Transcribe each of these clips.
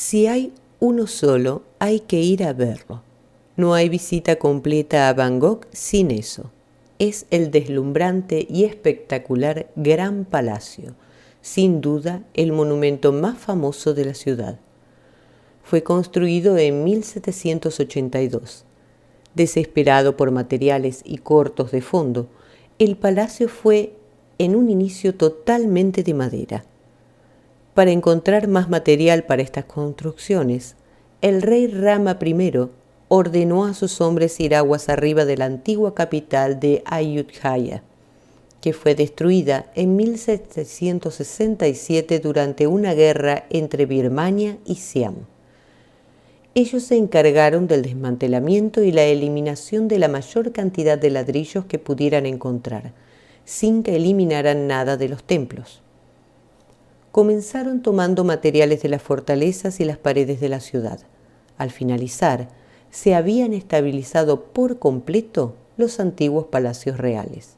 Si hay uno solo, hay que ir a verlo. No hay visita completa a Bangkok sin eso. Es el deslumbrante y espectacular Gran Palacio, sin duda el monumento más famoso de la ciudad. Fue construido en 1782. Desesperado por materiales y cortos de fondo, el palacio fue en un inicio totalmente de madera. Para encontrar más material para estas construcciones, el rey Rama I ordenó a sus hombres ir aguas arriba de la antigua capital de Ayutthaya, que fue destruida en 1767 durante una guerra entre Birmania y Siam. Ellos se encargaron del desmantelamiento y la eliminación de la mayor cantidad de ladrillos que pudieran encontrar, sin que eliminaran nada de los templos. Comenzaron tomando materiales de las fortalezas y las paredes de la ciudad. Al finalizar, se habían estabilizado por completo los antiguos palacios reales.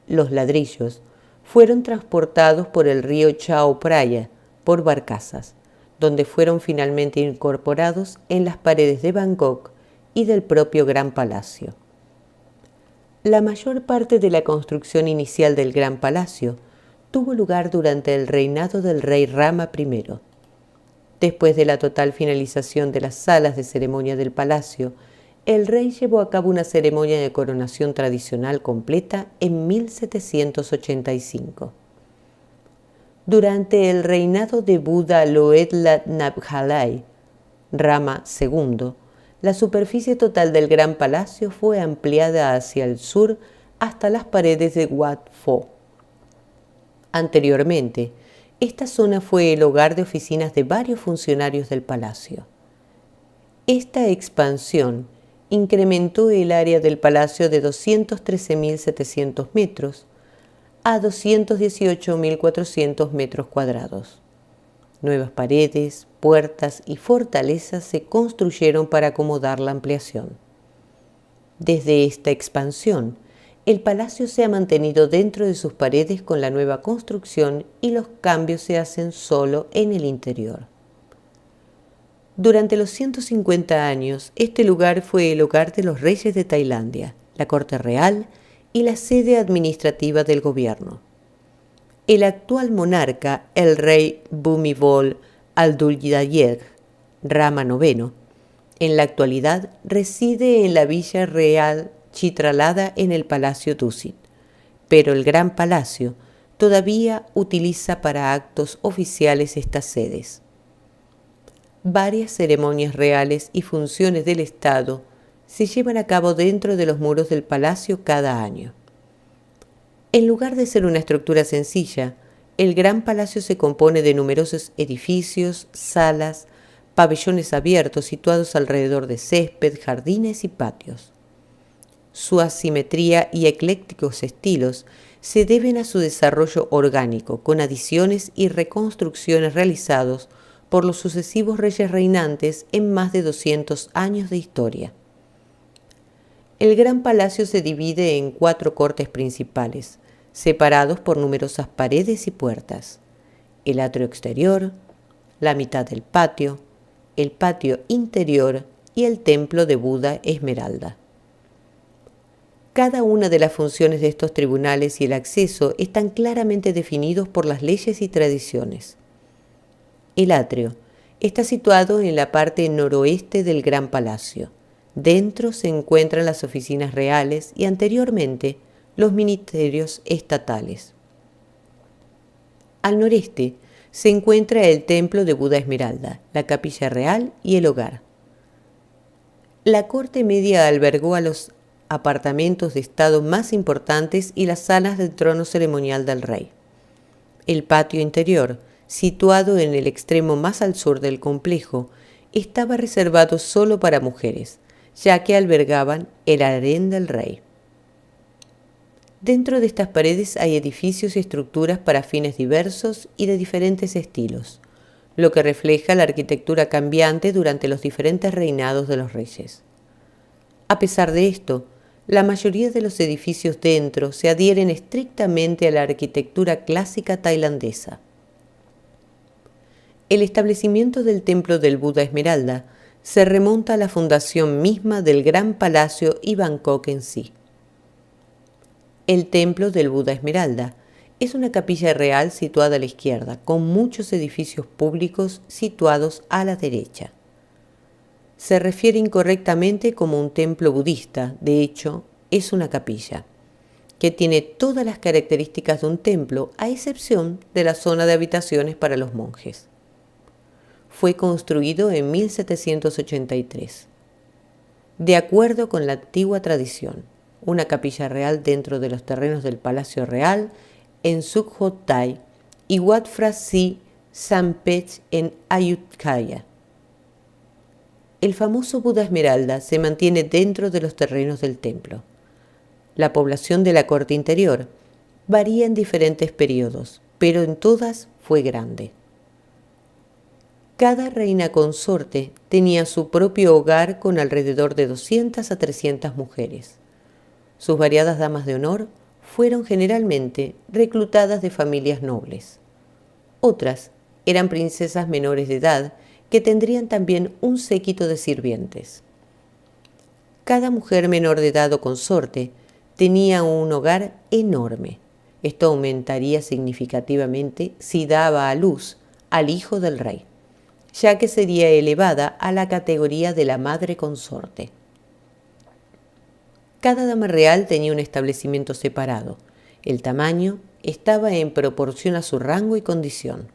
Los ladrillos fueron transportados por el río Chao Phraya por barcazas, donde fueron finalmente incorporados en las paredes de Bangkok y del propio Gran Palacio. La mayor parte de la construcción inicial del Gran Palacio tuvo lugar durante el reinado del rey Rama I. Después de la total finalización de las salas de ceremonia del palacio, el rey llevó a cabo una ceremonia de coronación tradicional completa en 1785. Durante el reinado de Buddha Loetla Nabhalai, Rama II, la superficie total del Gran Palacio fue ampliada hacia el sur hasta las paredes de Wat Pho. Anteriormente, esta zona fue el hogar de oficinas de varios funcionarios del palacio. Esta expansión incrementó el área del palacio de 213.700 metros a 218.400 metros cuadrados. Nuevas paredes, puertas y fortalezas se construyeron para acomodar la ampliación. Desde esta expansión, el palacio se ha mantenido dentro de sus paredes con la nueva construcción y los cambios se hacen solo en el interior. Durante los 150 años, este lugar fue el hogar de los reyes de Tailandia, la corte real y la sede administrativa del gobierno. El actual monarca, el rey Bhumibol Adulyadej Rama IX, en la actualidad reside en la Villa Real Chitralada en el Palacio Dusit, pero el Gran Palacio todavía utiliza para actos oficiales estas sedes. Varias ceremonias reales y funciones del Estado se llevan a cabo dentro de los muros del palacio cada año. En lugar de ser una estructura sencilla, el Gran Palacio se compone de numerosos edificios, salas, pabellones abiertos situados alrededor de césped, jardines y patios. Su asimetría y eclécticos estilos se deben a su desarrollo orgánico, con adiciones y reconstrucciones realizados por los sucesivos reyes reinantes en más de 200 años de historia. El Gran Palacio se divide en 4 cortes principales, separados por numerosas paredes y puertas: el atrio exterior, la mitad del patio, el patio interior y el templo de Buda Esmeralda. Cada una de las funciones de estos tribunales y el acceso están claramente definidos por las leyes y tradiciones. El atrio está situado en la parte noroeste del Gran Palacio. Dentro se encuentran las oficinas reales y anteriormente los ministerios estatales. Al noreste se encuentra el templo de Buda Esmeralda, la capilla real y el hogar. La corte media albergó a los apartamentos de estado más importantes y las salas del trono ceremonial del rey. El patio interior, situado en el extremo más al sur del complejo, estaba reservado solo para mujeres, ya que albergaban el harén del rey. Dentro de estas paredes hay edificios y estructuras para fines diversos y de diferentes estilos, lo que refleja la arquitectura cambiante durante los diferentes reinados de los reyes. A pesar de esto, la mayoría de los edificios dentro se adhieren estrictamente a la arquitectura clásica tailandesa. El establecimiento del templo del Buda Esmeralda se remonta a la fundación misma del Gran Palacio y Bangkok en sí. El templo del Buda Esmeralda es una capilla real situada a la izquierda, con muchos edificios públicos situados a la derecha. Se refiere incorrectamente como un templo budista, de hecho, es una capilla, que tiene todas las características de un templo, a excepción de la zona de habitaciones para los monjes. Fue construido en 1783. De acuerdo con la antigua tradición, una capilla real dentro de los terrenos del Palacio Real en Sukhothai y Wat Phra Si Sampech en Ayutthaya. El famoso Buda Esmeralda se mantiene dentro de los terrenos del templo. La población de la corte interior varía en diferentes periodos, pero en todas fue grande. Cada reina consorte tenía su propio hogar con alrededor de 200 a 300 mujeres. Sus variadas damas de honor fueron generalmente reclutadas de familias nobles. Otras eran princesas menores de edad que tendrían también un séquito de sirvientes. Cada mujer menor de edad o consorte tenía un hogar enorme. Esto aumentaría significativamente si daba a luz al hijo del rey, ya que sería elevada a la categoría de la madre consorte. Cada dama real tenía un establecimiento separado. El tamaño estaba en proporción a su rango y condición,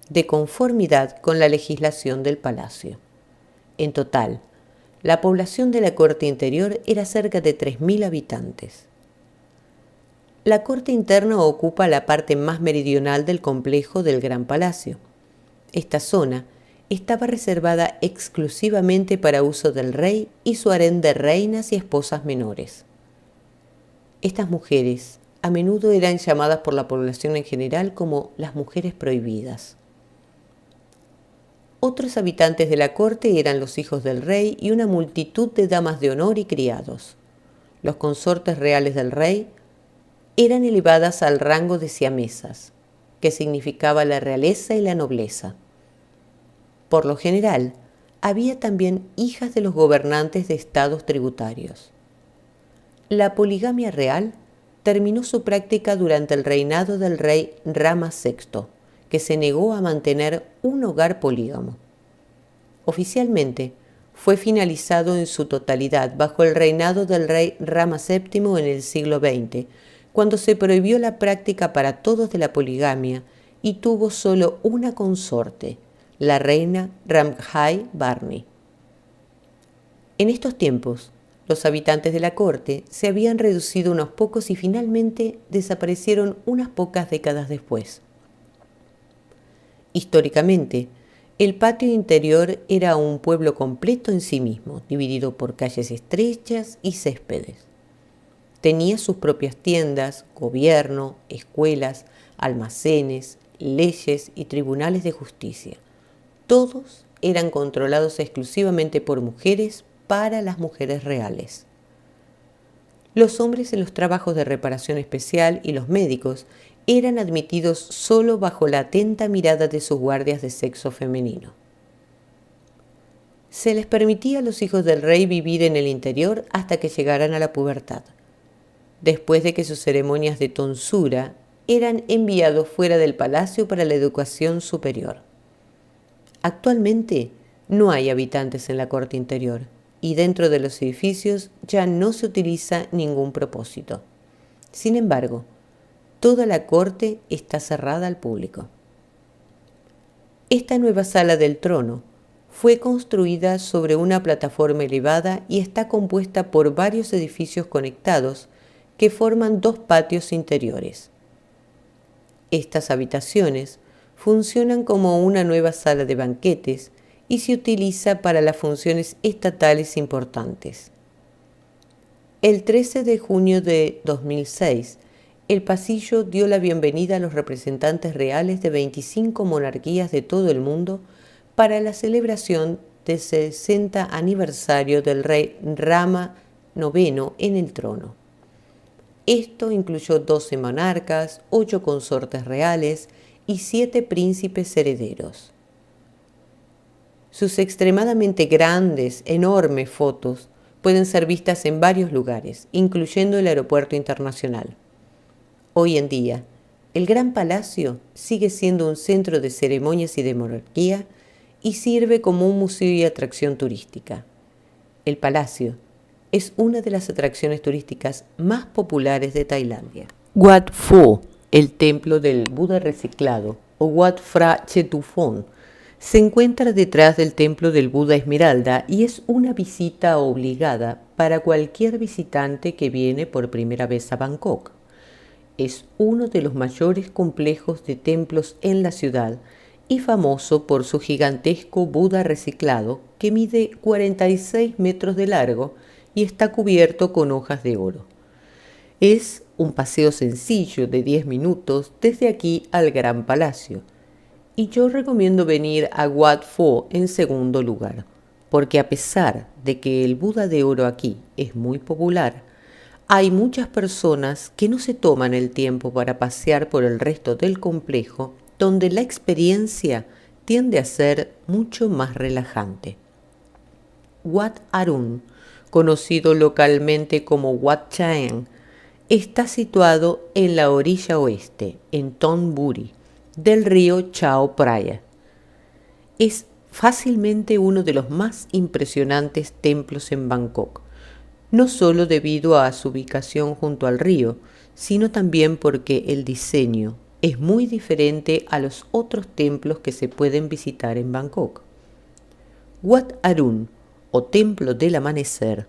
de conformidad con la legislación del palacio. En total, la población de la corte interior era cerca de 3.000 habitantes. La corte interna ocupa la parte más meridional del complejo del Gran Palacio. Esta zona estaba reservada exclusivamente para uso del rey y su harén de reinas y esposas menores. Estas mujeres a menudo eran llamadas por la población en general como las mujeres prohibidas. Otros habitantes de la corte eran los hijos del rey y una multitud de damas de honor y criados. Los consortes reales del rey eran elevadas al rango de siamesas, que significaba la realeza y la nobleza. Por lo general, había también hijas de los gobernantes de estados tributarios. La poligamia real terminó su práctica durante el reinado del rey Rama VI, que se negó a mantener un hogar polígamo. Oficialmente, fue finalizado en su totalidad bajo el reinado del rey Rama VII en el siglo XX, cuando se prohibió la práctica para todos de la poligamia y tuvo solo una consorte, la reina Ramjai Barni. En estos tiempos, los habitantes de la corte se habían reducido unos pocos y finalmente desaparecieron unas pocas décadas después. Históricamente, el patio interior era un pueblo completo en sí mismo, dividido por calles estrechas y céspedes. Tenía sus propias tiendas, gobierno, escuelas, almacenes, leyes y tribunales de justicia. Todos eran controlados exclusivamente por mujeres para las mujeres reales. Los hombres en los trabajos de reparación especial y los médicos eran admitidos solo bajo la atenta mirada de sus guardias de sexo femenino. Se les permitía a los hijos del rey vivir en el interior hasta que llegaran a la pubertad, después de que sus ceremonias de tonsura eran enviados fuera del palacio para la educación superior. Actualmente no hay habitantes en la corte interior y dentro de los edificios ya no se utiliza ningún propósito. Sin embargo, toda la corte está cerrada al público. Esta nueva sala del trono fue construida sobre una plataforma elevada y está compuesta por varios edificios conectados que forman dos patios interiores. Estas habitaciones funcionan como una nueva sala de banquetes y se utiliza para las funciones estatales importantes. El 13 de junio de 2006, el pasillo dio la bienvenida a los representantes reales de 25 monarquías de todo el mundo para la celebración del 60 aniversario del rey Rama IX en el trono. Esto incluyó 12 monarcas, 8 consortes reales y 7 príncipes herederos. Sus extremadamente grandes, enormes fotos pueden ser vistas en varios lugares, incluyendo el aeropuerto internacional. Hoy en día, el Gran Palacio sigue siendo un centro de ceremonias y de monarquía y sirve como un museo y atracción turística. El palacio es una de las atracciones turísticas más populares de Tailandia. Wat Pho, el templo del Buda reciclado, o Wat Phra Chetupon, se encuentra detrás del templo del Buda Esmeralda y es una visita obligada para cualquier visitante que viene por primera vez a Bangkok. Es uno de los mayores complejos de templos en la ciudad y famoso por su gigantesco Buda reciclado que mide 46 metros de largo y está cubierto con hojas de oro. Es un paseo sencillo de 10 minutos desde aquí al Gran Palacio y yo recomiendo venir a Wat Pho en segundo lugar, porque a pesar de que el Buda de oro aquí es muy popular, hay muchas personas que no se toman el tiempo para pasear por el resto del complejo, donde la experiencia tiende a ser mucho más relajante. Wat Arun, conocido localmente como Wat Chang, está situado en la orilla oeste, en Thonburi, del río Chao Phraya. Es fácilmente uno de los más impresionantes templos en Bangkok, no solo debido a su ubicación junto al río, sino también porque el diseño es muy diferente a los otros templos que se pueden visitar en Bangkok. Wat Arun, o Templo del Amanecer,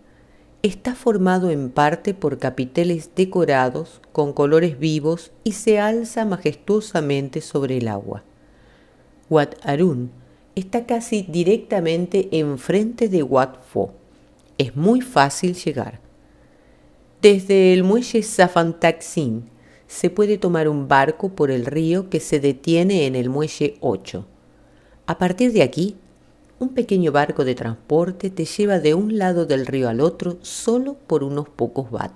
está formado en parte por capiteles decorados con colores vivos y se alza majestuosamente sobre el agua. Wat Arun está casi directamente enfrente de Wat Pho. Es muy fácil llegar. Desde el muelle Safan Taksin se puede tomar un barco por el río que se detiene en el muelle 8. A partir de aquí, un pequeño barco de transporte te lleva de un lado del río al otro solo por unos pocos baht.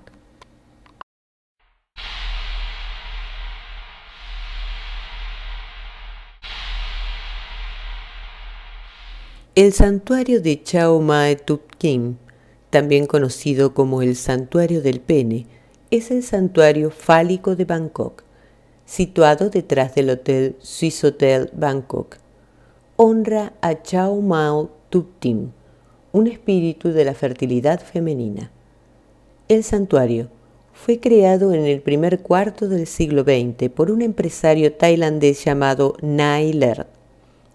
El santuario de Chao Mae Tup Kim, también conocido como el Santuario del Pene, es el santuario fálico de Bangkok, situado detrás del Hotel Swissotel Bangkok. Honra a Chao Mae Tup Tim, un espíritu de la fertilidad femenina. El santuario fue creado en el primer cuarto del siglo XX por un empresario tailandés llamado Nai Lert,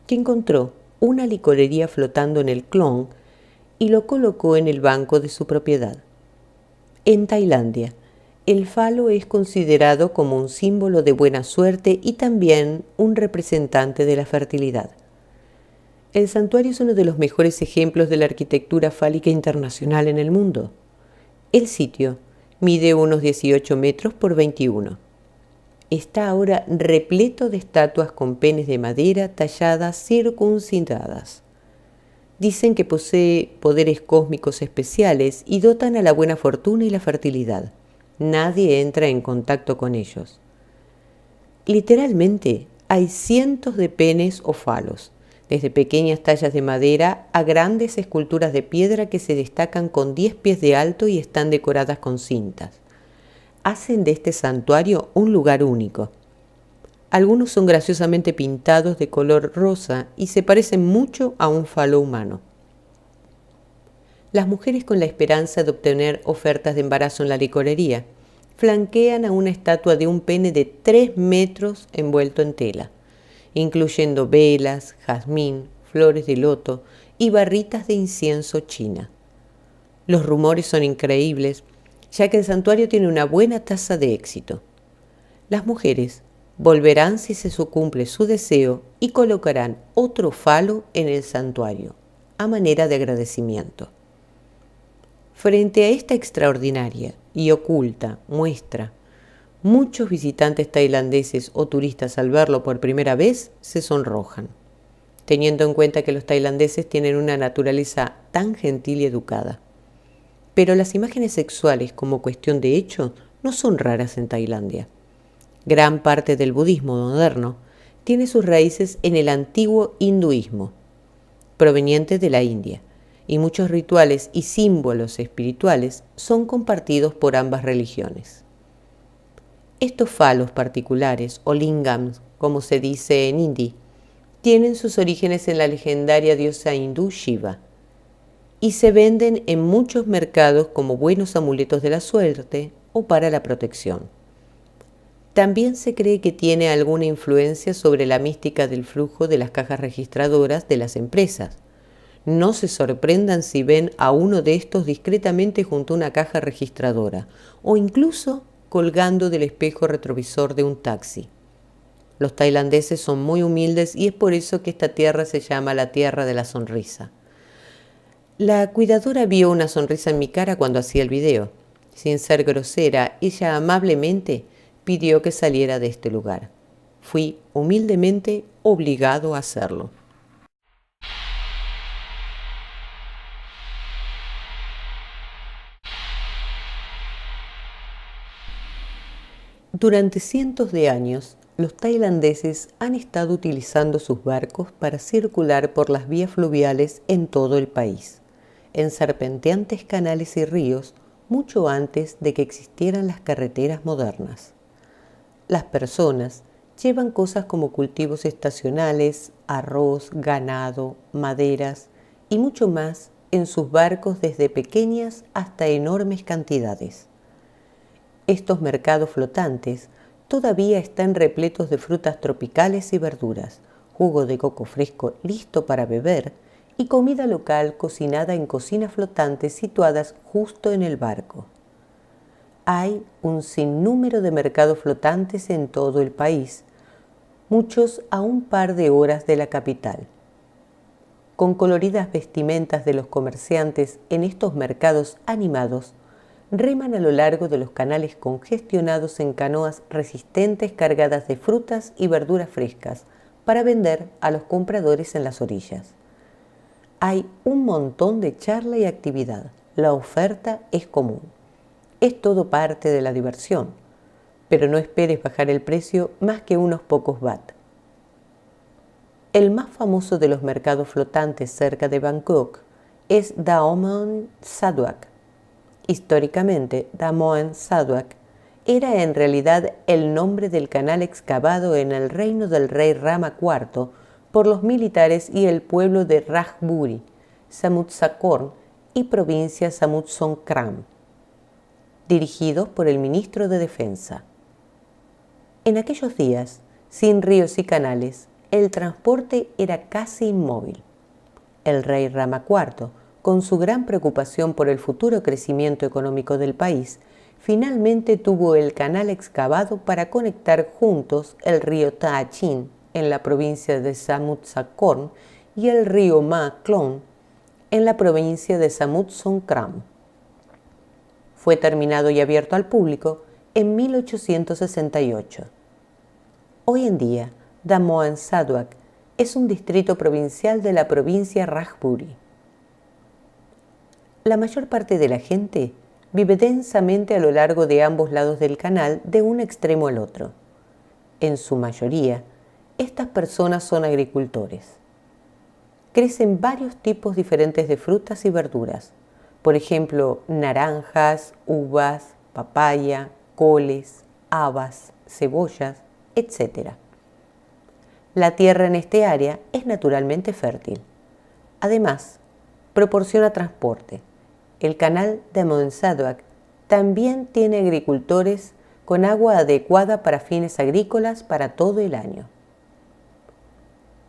que encontró una licorería flotando en el Klong y lo colocó en el banco de su propiedad. En Tailandia, el falo es considerado como un símbolo de buena suerte y también un representante de la fertilidad. El santuario es uno de los mejores ejemplos de la arquitectura fálica internacional en el mundo. El sitio mide unos 18 metros por 21. Está ahora repleto de estatuas con penes de madera talladas circuncidadas. Dicen que posee poderes cósmicos especiales y dotan a la buena fortuna y la fertilidad. Nadie entra en contacto con ellos. Literalmente hay cientos de penes o falos, desde pequeñas tallas de madera a grandes esculturas de piedra que se destacan con 10 pies de alto y están decoradas con cintas. Hacen de este santuario un lugar único. Algunos son graciosamente pintados de color rosa y se parecen mucho a un falo humano. Las mujeres, con la esperanza de obtener ofertas de embarazo en la licorería, flanquean a una estatua de un pene de 3 metros envuelto en tela, incluyendo velas, jazmín, flores de loto y barritas de incienso china. Los rumores son increíbles, ya que el santuario tiene una buena tasa de éxito. Las mujeres volverán si se cumple su deseo y colocarán otro falo en el santuario, a manera de agradecimiento. Frente a esta extraordinaria y oculta muestra, muchos visitantes tailandeses o turistas al verlo por primera vez se sonrojan, teniendo en cuenta que los tailandeses tienen una naturaleza tan gentil y educada. Pero las imágenes sexuales como cuestión de hecho no son raras en Tailandia. Gran parte del budismo moderno tiene sus raíces en el antiguo hinduismo. proveniente de la India, y muchos rituales y símbolos espirituales son compartidos por ambas religiones. Estos falos particulares, o lingams, como se dice en hindi, tienen sus orígenes en la legendaria diosa hindú Shiva y se venden en muchos mercados como buenos amuletos de la suerte o para la protección. También se cree que tiene alguna influencia sobre la mística del flujo de las cajas registradoras de las empresas. No se sorprendan si ven a uno de estos discretamente junto a una caja registradora o incluso colgando del espejo retrovisor de un taxi. Los tailandeses son muy humildes y es por eso que esta tierra se llama la tierra de la sonrisa. La cuidadora vio una sonrisa en mi cara cuando hacía el video. Sin ser grosera, ella amablemente pidió que saliera de este lugar. Fui humildemente obligado a hacerlo. Durante cientos de años, los tailandeses han estado utilizando sus barcos para circular por las vías fluviales en todo el país, en serpenteantes canales y ríos, mucho antes de que existieran las carreteras modernas. Las personas llevan cosas como cultivos estacionales, arroz, ganado, maderas y mucho más en sus barcos desde pequeñas hasta enormes cantidades. Estos mercados flotantes todavía están repletos de frutas tropicales y verduras, jugo de coco fresco listo para beber y comida local cocinada en cocinas flotantes situadas justo en el barco. Hay un sinnúmero de mercados flotantes en todo el país, muchos a un par de horas de la capital. Con coloridas vestimentas de los comerciantes en estos mercados animados, reman a lo largo de los canales congestionados en canoas resistentes cargadas de frutas y verduras frescas para vender a los compradores en las orillas. Hay un montón de charla y actividad. La oferta es común. Es todo parte de la diversión, pero no esperes bajar el precio más que unos pocos baht. El más famoso de los mercados flotantes cerca de Bangkok es Damoen Saduak. Históricamente, Damoen Saduak era en realidad el nombre del canal excavado en el reino del rey Rama IV por los militares y el pueblo de Rajburi, Samut Sakhon y provincia Samut Songkhram, dirigidos por el ministro de Defensa. En aquellos días, sin ríos y canales, el transporte era casi inmóvil. El rey Rama IV, con su gran preocupación por el futuro crecimiento económico del país, finalmente tuvo el canal excavado para conectar juntos el río Ta Chin en la provincia de Samut Sakhon y el río Ma Klong en la provincia de Samut Songkhram. Fue terminado y abierto al público en 1868. Hoy en día, Damoen Saduak es un distrito provincial de la provincia Rajburi. La mayor parte de la gente vive densamente a lo largo de ambos lados del canal de un extremo al otro. En su mayoría, estas personas son agricultores. Crecen varios tipos diferentes de frutas y verduras, por ejemplo, naranjas, uvas, papaya, coles, habas, cebollas, etc. La tierra en este área es naturalmente fértil. Además, proporciona transporte. El canal de Damoen Saduak también tiene agricultores con agua adecuada para fines agrícolas para todo el año.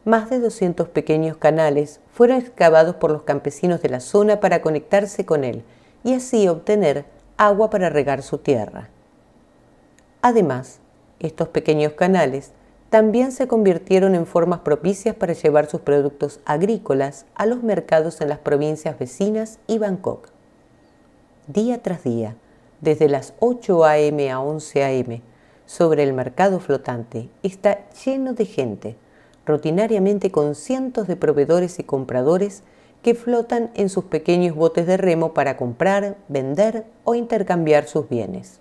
Más de 200 pequeños canales fueron excavados por los campesinos de la zona para conectarse con él y así obtener agua para regar su tierra. Además, estos pequeños canales también se convirtieron en formas propicias para llevar sus productos agrícolas a los mercados en las provincias vecinas y Bangkok. Día tras día, desde las 8 a.m. a 11 a.m., sobre el mercado flotante está lleno de gente, rutinariamente con cientos de proveedores y compradores que flotan en sus pequeños botes de remo para comprar, vender o intercambiar sus bienes.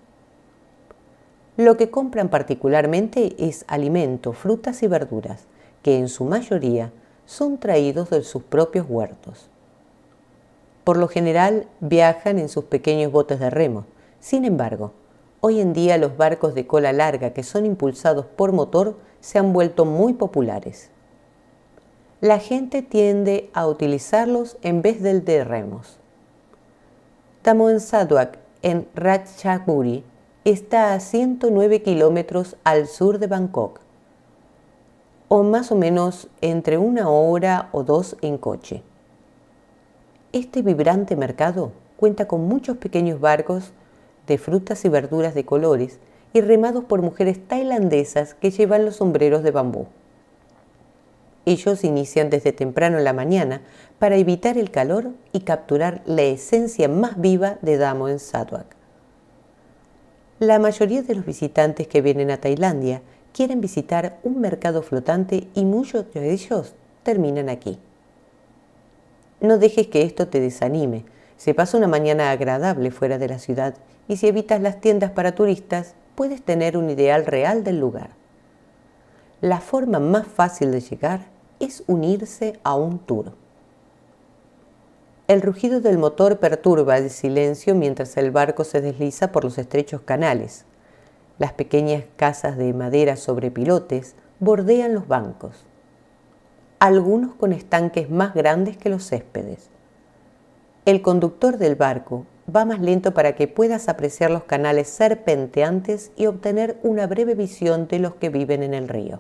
Lo que compran particularmente es alimento, frutas y verduras, que en su mayoría son traídos de sus propios huertos. Por lo general viajan en sus pequeños botes de remo. Sin embargo, hoy en día los barcos de cola larga que son impulsados por motor se han vuelto muy populares. La gente tiende a utilizarlos en vez del de remos. Dhammansarwak en Ratchaburi está a 109 kilómetros al sur de Bangkok, o más o menos entre 1 hora o 2 en coche. Este vibrante mercado cuenta con muchos pequeños barcos de frutas y verduras de colores y remados por mujeres tailandesas que llevan los sombreros de bambú. Ellos inician desde temprano en la mañana para evitar el calor y capturar la esencia más viva de Dhammansarwak. La mayoría de los visitantes que vienen a Tailandia quieren visitar un mercado flotante y muchos de ellos terminan aquí. No dejes que esto te desanime. Se pasa una mañana agradable fuera de la ciudad y si evitas las tiendas para turistas, puedes tener un ideal real del lugar. La forma más fácil de llegar es unirse a un tour. El rugido del motor perturba el silencio mientras el barco se desliza por los estrechos canales. Las pequeñas casas de madera sobre pilotes bordean los bancos, algunos con estanques más grandes que los céspedes. El conductor del barco va más lento para que puedas apreciar los canales serpenteantes y obtener una breve visión de los que viven en el río.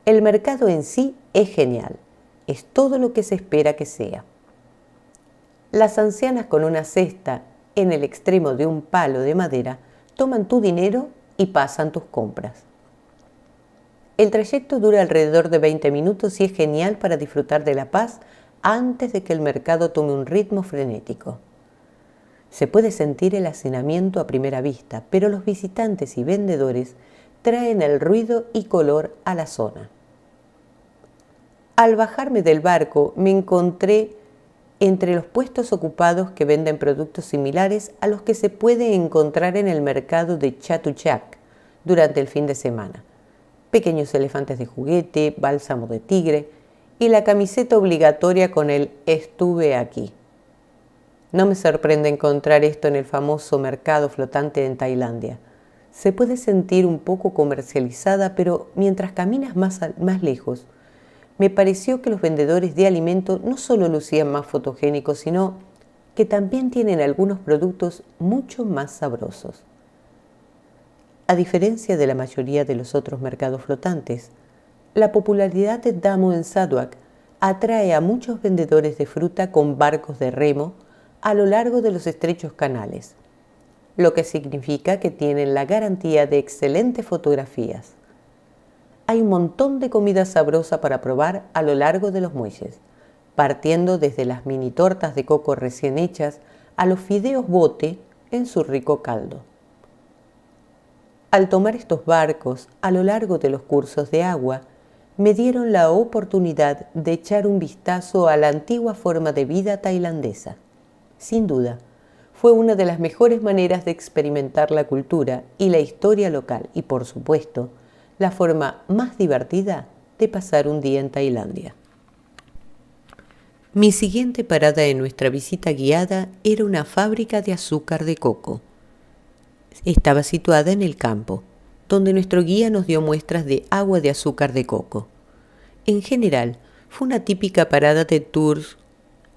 El mercado en sí es genial, es todo lo que se espera que sea. Las ancianas con una cesta en el extremo de un palo de madera toman tu dinero y pasan tus compras. El trayecto dura alrededor de 20 minutos y es genial para disfrutar de la paz antes de que el mercado tome un ritmo frenético. Se puede sentir el hacinamiento a primera vista, pero los visitantes y vendedores traen el ruido y color a la zona. Al bajarme del barco me encontré entre los puestos ocupados que venden productos similares a los que se puede encontrar en el mercado de Chatuchak durante el fin de semana. Pequeños elefantes de juguete, bálsamo de tigre y la camiseta obligatoria con el "estuve aquí". No me sorprende encontrar esto en el famoso mercado flotante en Tailandia. Se puede sentir un poco comercializada, pero mientras caminas más lejos, me pareció que los vendedores de alimentos no solo lucían más fotogénicos, sino que también tienen algunos productos mucho más sabrosos. A diferencia de la mayoría de los otros mercados flotantes, la popularidad de Dhammansarwak atrae a muchos vendedores de fruta con barcos de remo a lo largo de los estrechos canales, lo que significa que tienen la garantía de excelentes fotografías. Hay un montón de comida sabrosa para probar a lo largo de los muelles, partiendo desde las mini tortas de coco recién hechas a los fideos bote en su rico caldo. Al tomar estos barcos a lo largo de los cursos de agua, me dieron la oportunidad de echar un vistazo a la antigua forma de vida tailandesa. Sin duda, fue una de las mejores maneras de experimentar la cultura y la historia local y, por supuesto, la forma más divertida de pasar un día en Tailandia. Mi siguiente parada en nuestra visita guiada era una fábrica de azúcar de coco. Estaba situada en el campo, donde nuestro guía nos dio muestras de agua de azúcar de coco. En general, fue una típica parada de tours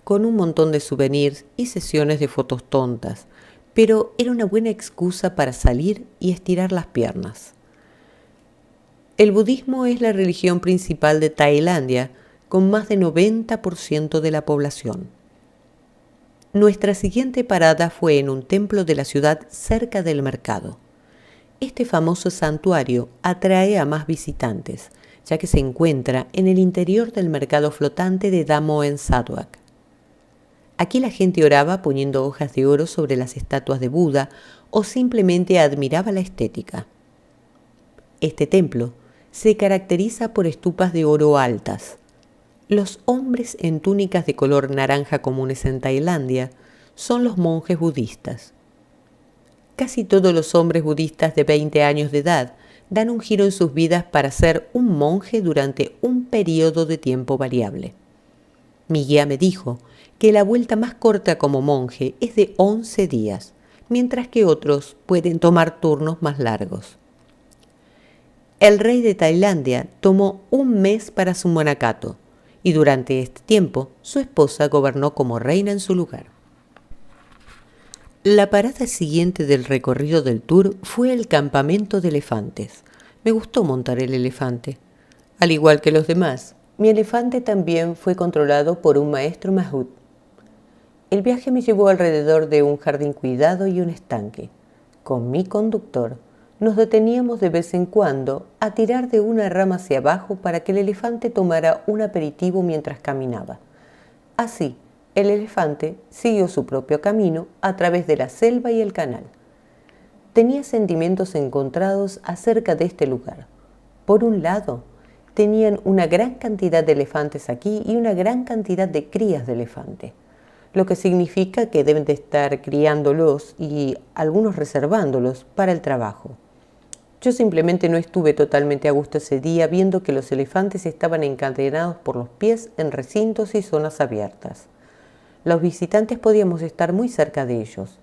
con un montón de souvenirs y sesiones de fotos tontas, pero era una buena excusa para salir y estirar las piernas. El budismo es la religión principal de Tailandia, con más de 90% de la población. Nuestra siguiente parada fue en un templo de la ciudad cerca del mercado. Este famoso santuario atrae a más visitantes, ya que se encuentra en el interior del mercado flotante de Dhammansarwak. Aquí la gente oraba poniendo hojas de oro sobre las estatuas de Buda o simplemente admiraba la estética. Este templo se caracteriza por estupas de oro altas. Los hombres en túnicas de color naranja comunes en Tailandia son los monjes budistas. Casi todos los hombres budistas de 20 años de edad dan un giro en sus vidas para ser un monje durante un periodo de tiempo variable. Mi guía me dijo que la vuelta más corta como monje es de 11 días, mientras que otros pueden tomar turnos más largos. El rey de Tailandia tomó un mes para su monacato y durante este tiempo su esposa gobernó como reina en su lugar. La parada siguiente del recorrido del tour fue el campamento de elefantes. Me gustó montar el elefante. Al igual que los demás, mi elefante también fue controlado por un maestro Mahout. El viaje me llevó alrededor de un jardín cuidado y un estanque. Con mi conductor, nos deteníamos de vez en cuando a tirar de una rama hacia abajo para que el elefante tomara un aperitivo mientras caminaba. Así, el elefante siguió su propio camino a través de la selva y el canal. Tenía sentimientos encontrados acerca de este lugar. Por un lado, tenían una gran cantidad de elefantes aquí y una gran cantidad de crías de elefante, lo que significa que deben de estar criándolos y algunos reservándolos para el trabajo. Yo simplemente no estuve totalmente a gusto ese día viendo que los elefantes estaban encadenados por los pies en recintos y zonas abiertas. Los visitantes podíamos estar muy cerca de ellos.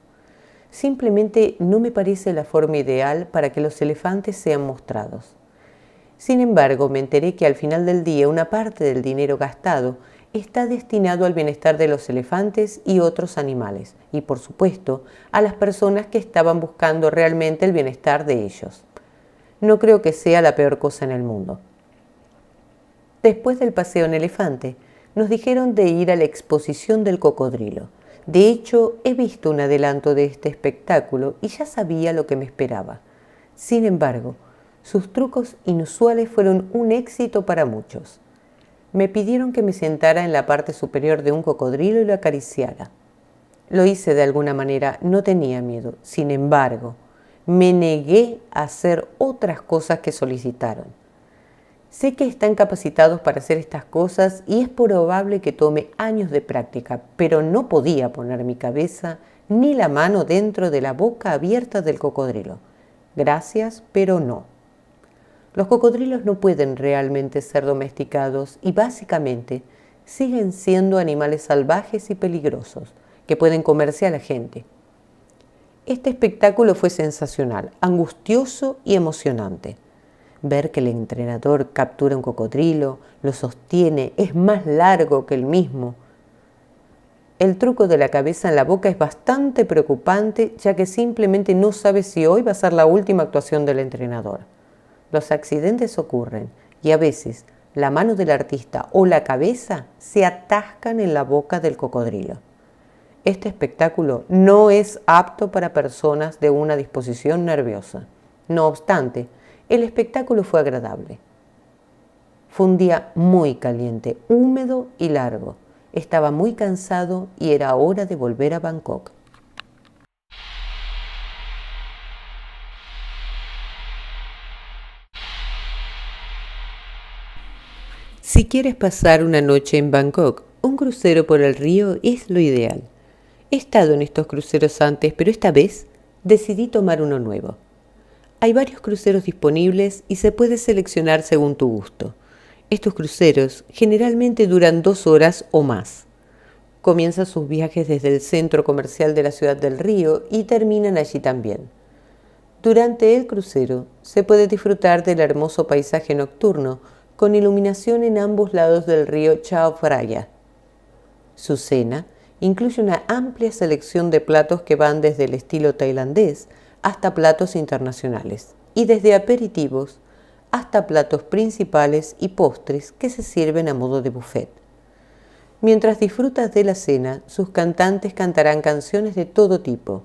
Simplemente no me parece la forma ideal para que los elefantes sean mostrados. Sin embargo, me enteré que al final del día una parte del dinero gastado está destinado al bienestar de los elefantes y otros animales, y por supuesto, a las personas que estaban buscando realmente el bienestar de ellos. No creo que sea la peor cosa en el mundo. Después del paseo en elefante, nos dijeron de ir a la exposición del cocodrilo. De hecho, he visto un adelanto de este espectáculo y ya sabía lo que me esperaba. Sin embargo, sus trucos inusuales fueron un éxito para muchos. Me pidieron que me sentara en la parte superior de un cocodrilo y lo acariciara. Lo hice de alguna manera, no tenía miedo. Sin embargo, me negué a hacer otras cosas que solicitaron. Sé que están capacitados para hacer estas cosas y es probable que tome años de práctica, pero no podía poner mi cabeza ni la mano dentro de la boca abierta del cocodrilo. Gracias, pero no. Los cocodrilos no pueden realmente ser domesticados y básicamente siguen siendo animales salvajes y peligrosos que pueden comerse a la gente. Este espectáculo fue sensacional, angustioso y emocionante. Ver que el entrenador captura un cocodrilo, lo sostiene, es más largo que el mismo. El truco de la cabeza en la boca es bastante preocupante, ya que simplemente no sabe si hoy va a ser la última actuación del entrenador. Los accidentes ocurren y a veces la mano del artista o la cabeza se atascan en la boca del cocodrilo. Este espectáculo no es apto para personas de una disposición nerviosa. No obstante, el espectáculo fue agradable. Fue un día muy caliente, húmedo y largo. Estaba muy cansado y era hora de volver a Bangkok. Si quieres pasar una noche en Bangkok, un crucero por el río es lo ideal. He estado en estos cruceros antes, pero esta vez decidí tomar uno nuevo. Hay varios cruceros disponibles y se puede seleccionar según tu gusto. Estos cruceros generalmente duran 2 horas o más. Comienzan sus viajes desde el centro comercial de la ciudad del río y terminan allí también. Durante el crucero se puede disfrutar del hermoso paisaje nocturno con iluminación en ambos lados del río Chao Phraya. Su cena incluye una amplia selección de platos que van desde el estilo tailandés hasta platos internacionales y desde aperitivos hasta platos principales y postres que se sirven a modo de buffet. Mientras disfrutas de la cena, sus cantantes cantarán canciones de todo tipo.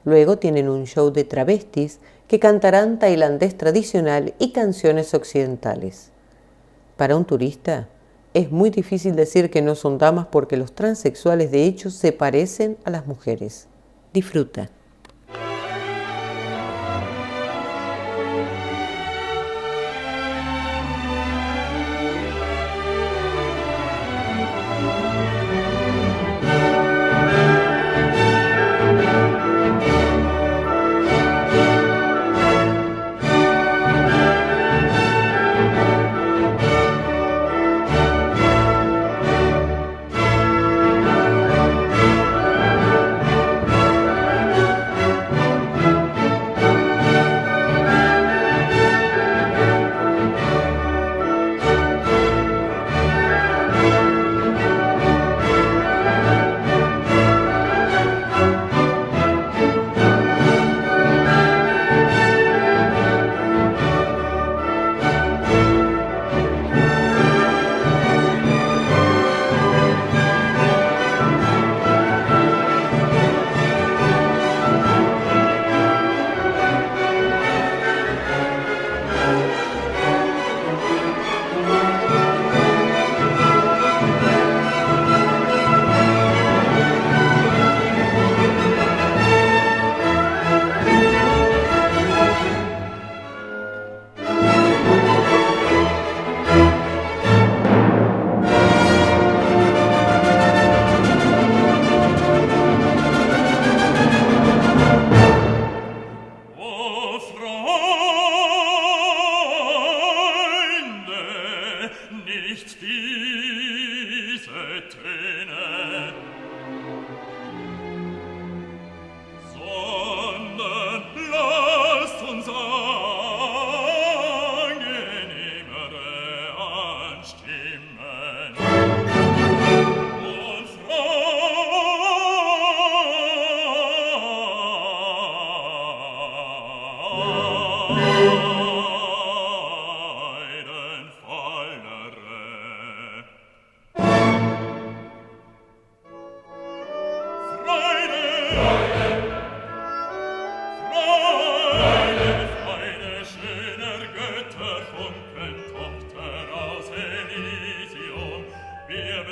Luego tienen un show de travestis que cantarán tailandés tradicional y canciones occidentales. Para un turista, es muy difícil decir que no son damas porque los transexuales de hecho se parecen a las mujeres. Disfruta. nicht diese Töne, sondern lasst uns angenehmere anstimmen und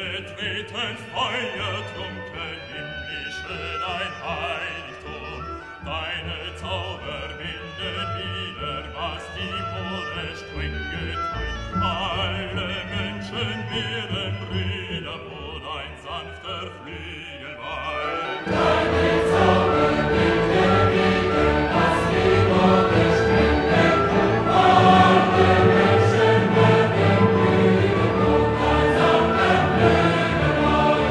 betreten feuertrunken himmlische dein Heiligtum. Deine Zauber binden wieder, was die Mode streng geteilt. Alle Menschen werden Brüder, wo dein sanfter Flügel weilt. Deine Zauber binden wieder, was die Mode streng geteilt. Alle Menschen werden Brüder, wo dein sanfter Flügel weilt.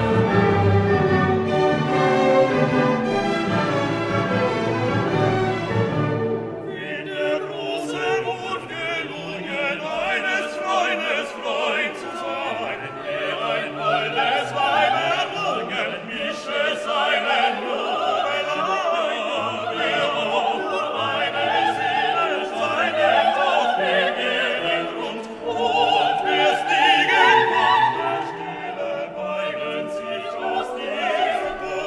In der großen Wut gelungen, eines Freundes Freund zu sein, der ein holdes Weib errungen, mische seinen Jubel an. Der auch eine Seele seinen Tod begehren rund, und wir stiegen von der Stille, beugen sich aus diesem Bund.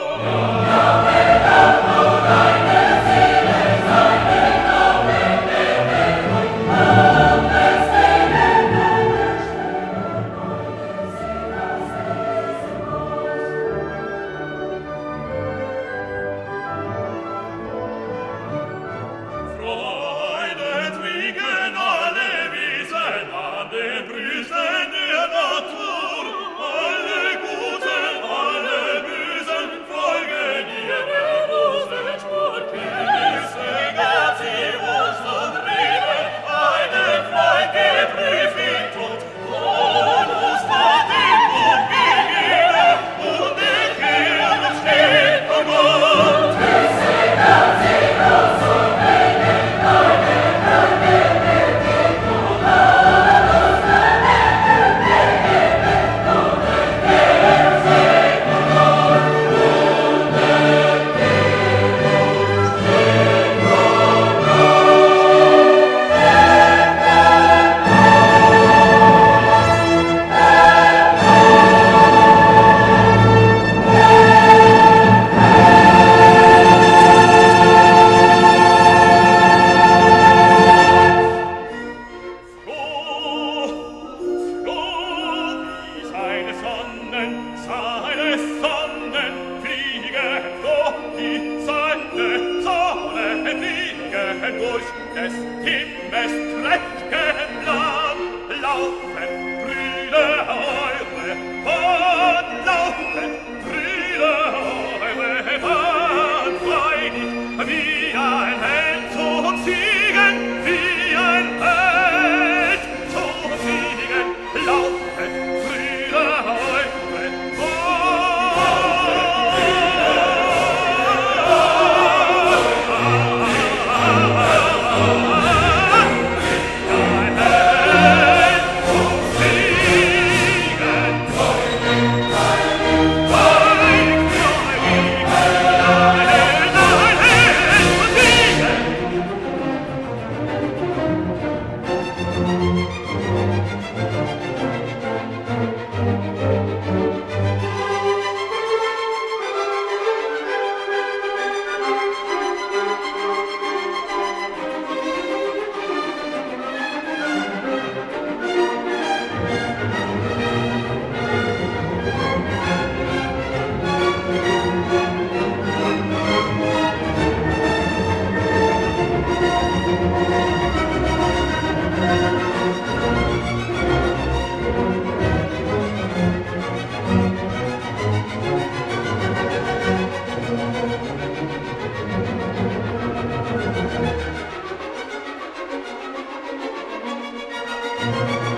Freude trinken alle Wiesen an den Brüsten der Natur. Alle Guten, alle Bösen folgen ihrer großen Spur. Genüsse gab sie uns zum Leben, einen Freund geprüft in Tod. Und uns hat den Bund gegeben, und der Kern steht vor Gott. Durch des Himmels prächtigen Land laufen Brüder eure, laufen Brüder eure Bahn, freilich wie ein Held zum Siegen, wie ein Held zum Siegen, laufen Brüder eure Thank you.